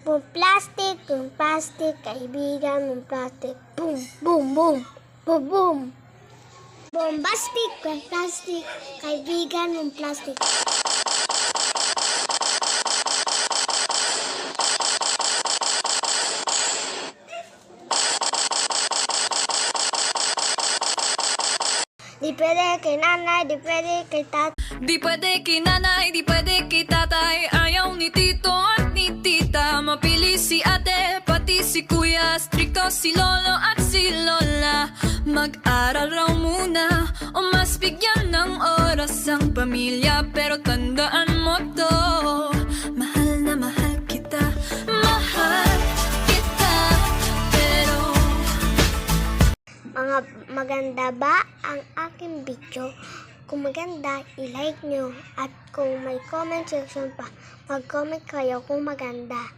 Boom plastic, kaibigan mong plastic. Boom, boom, boom, boom, boom. Bombastic, plastic, kaibigan mong plastic. Di pwede kay nanay, di pwede kay tatay. Di pwede kay nanay, di pwede kay tatay. Ayaw ni tito at ni tita. Mapili si ate, pati si kuya. Stricto si lolo at si lola. Mag-aral raw muna o mas bigyan ng oras ang pamilya. Pero tandaan mo to, mahal na mahal kita. Mahal kita, pero Mga maganda ba ang aking video? Kung maganda, i-like nyo. At kung may comment section pa, mag-comment kayo kung maganda.